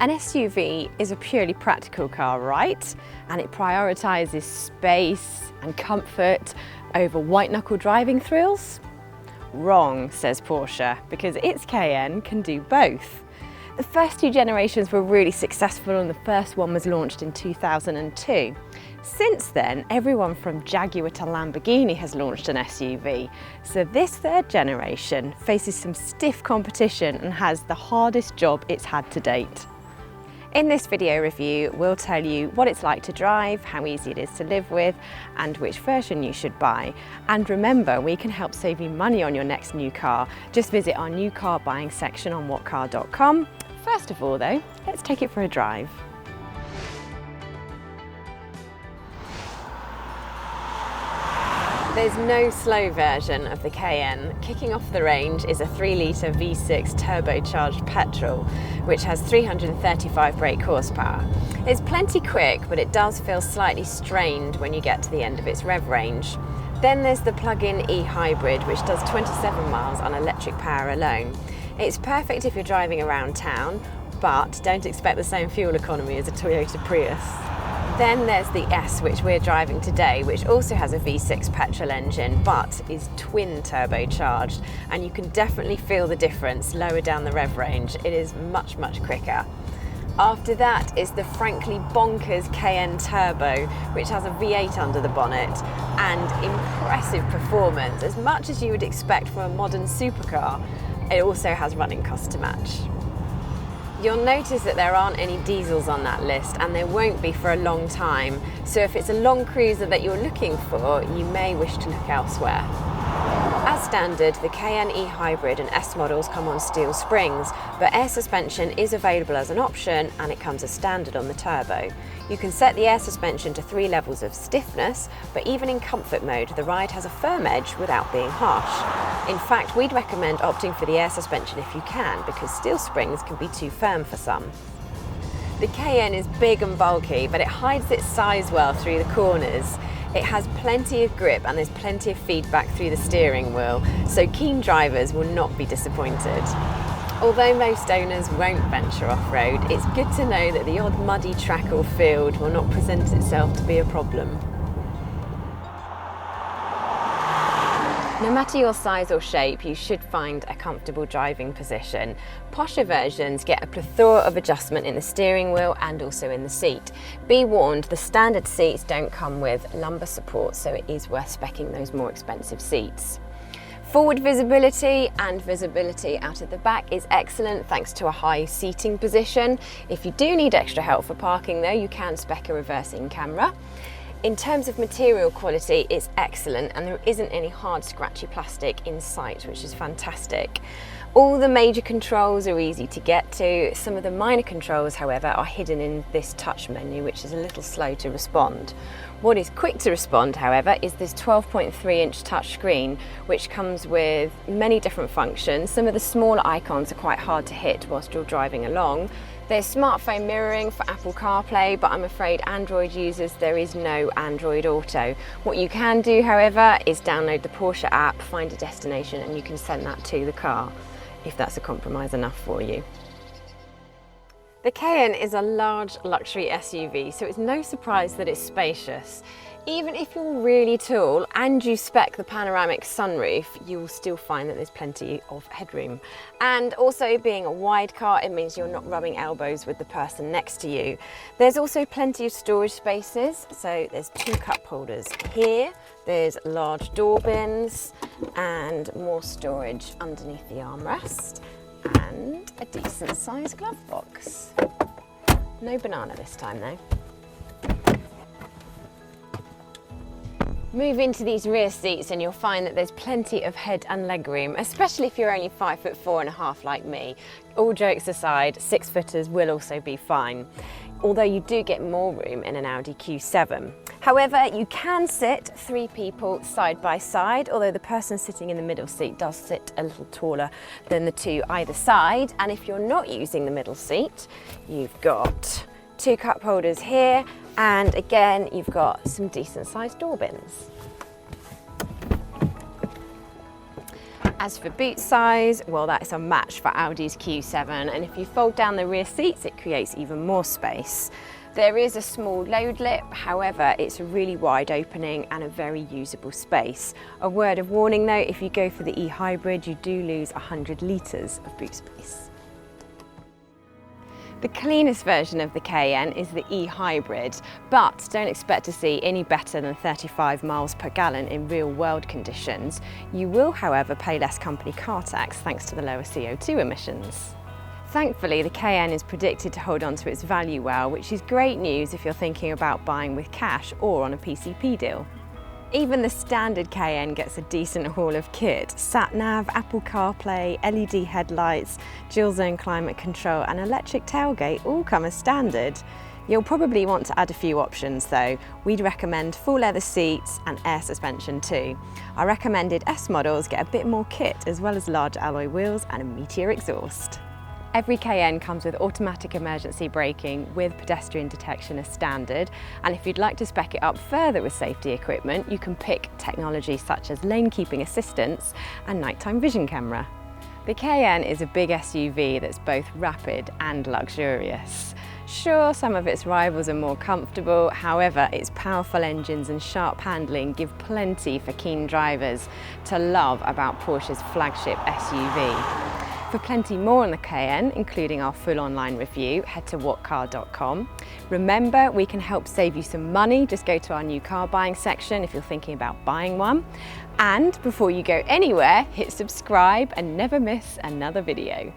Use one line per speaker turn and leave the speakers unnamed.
An SUV is a purely practical car, right? And it prioritises space and comfort over white-knuckle driving thrills? Wrong, says Porsche, because its Cayenne can do both. The first two generations were really successful and the first one was launched in 2002. Since then, everyone from Jaguar to Lamborghini has launched an SUV. So this third generation faces some stiff competition and has the hardest job it's had to date. In this video review, we'll tell you what it's like to drive, how easy it is to live with, and which version you should buy. And remember, we can help save you money on your next new car. Just visit our new car buying section on whatcar.com. First of all though, let's take it for a drive. There's no slow version of the Cayenne. Kicking off the range is a 3-litre V6 turbocharged petrol, which has 335 brake horsepower. It's plenty quick, but it does feel slightly strained when you get to the end of its rev range. Then there's the plug-in e-hybrid, which does 27 miles on electric power alone. It's perfect if you're driving around town, but don't expect the same fuel economy as a Toyota Prius. Then there's the S, which we're driving today, which also has a V6 petrol engine, but is twin turbocharged, and you can definitely feel the difference lower down the rev range. It is much, much quicker. After that is the frankly bonkers Cayenne Turbo, which has a V8 under the bonnet and impressive performance, as much as you would expect from a modern supercar. It also has running costs to match. You'll notice that there aren't any diesels on that list, and there won't be for a long time. So if it's a long cruiser that you're looking for, you may wish to look elsewhere. As standard, the Cayenne e-hybrid and S models come on steel springs, but air suspension is available as an option, and it comes as standard on the Turbo. You can set the air suspension to 3 levels of stiffness, but even in comfort mode, the ride has a firm edge without being harsh. In fact, we'd recommend opting for the air suspension if you can, because steel springs can be too firm for some. The Cayenne is big and bulky, but it hides its size well through the corners. It has plenty of grip and there's plenty of feedback through the steering wheel, so keen drivers will not be disappointed. Although most owners won't venture off-road, it's good to know that the odd muddy track or field will not present itself to be a problem. No matter your size or shape, you should find a comfortable driving position. Posher versions get a plethora of adjustment in the steering wheel and also in the seat. Be warned, the standard seats don't come with lumbar support, so it is worth speccing those more expensive seats. Forward visibility and visibility out of the back is excellent thanks to a high seating position. If you do need extra help for parking though, you can spec a reversing camera. In terms of material quality, it's excellent, and there isn't any hard scratchy plastic in sight, which is fantastic. All the major controls are easy to get to. Some of the minor controls, however, are hidden in this touch menu, which is a little slow to respond. What is quick to respond, however, is this 12.3-inch touchscreen, which comes with many different functions. Some of the smaller icons are quite hard to hit whilst you're driving along. There's smartphone mirroring for Apple CarPlay, but I'm afraid Android users, there is no Android Auto. What you can do, however, is download the Porsche app, find a destination, and you can send that to the car, if that's a compromise enough for you. The Cayenne is a large luxury SUV, so it's no surprise that it's spacious. Even if you're really tall and you spec the panoramic sunroof, you will still find that there's plenty of headroom. And also, being a wide car, it means you're not rubbing elbows with the person next to you. There's also plenty of storage spaces, so there's 2 cup holders here, there's large door bins and more storage underneath the armrest, and a decent sized glove box. No banana this time though. Move into these rear seats and you'll find that there's plenty of head and leg room, especially if you're only 5'4.5" like me. All jokes aside, 6-footers will also be fine, although you do get more room in an Audi Q7. However, you can sit 3 people side by side, although the person sitting in the middle seat does sit a little taller than the 2 either side. And if you're not using the middle seat, you've got 2 cup holders here, and again, you've got some decent sized door bins. As for boot size, well, that's a match for Audi's Q7, and if you fold down the rear seats, it creates even more space. There is a small load lip, however, it's a really wide opening and a very usable space. A word of warning though, if you go for the e-hybrid, you do lose 100 litres of boot space. The cleanest version of the Cayenne is the e-hybrid, but don't expect to see any better than 35 miles per gallon in real-world conditions. You will, however, pay less company car tax thanks to the lower CO2 emissions. Thankfully, the Cayenne is predicted to hold on to its value well, which is great news if you're thinking about buying with cash or on a PCP deal. Even the standard Cayenne gets a decent haul of kit. Sat-nav, Apple CarPlay, LED headlights, dual zone climate control and electric tailgate all come as standard. You'll probably want to add a few options though. We'd recommend full leather seats and air suspension too. Our recommended S models get a bit more kit as well as large alloy wheels and a Meteor exhaust. Every Cayenne comes with automatic emergency braking with pedestrian detection as standard, and if you'd like to spec it up further with safety equipment, you can pick technology such as lane keeping assistance and nighttime vision camera. The Cayenne is a big SUV that's both rapid and luxurious. Sure, some of its rivals are more comfortable, however, its powerful engines and sharp handling give plenty for keen drivers to love about Porsche's flagship SUV. For plenty more on the Cayenne, including our full online review, head to whatcar.com. Remember, we can help save you some money. Just go to our new car buying section if you're thinking about buying one. And before you go anywhere, hit subscribe and never miss another video.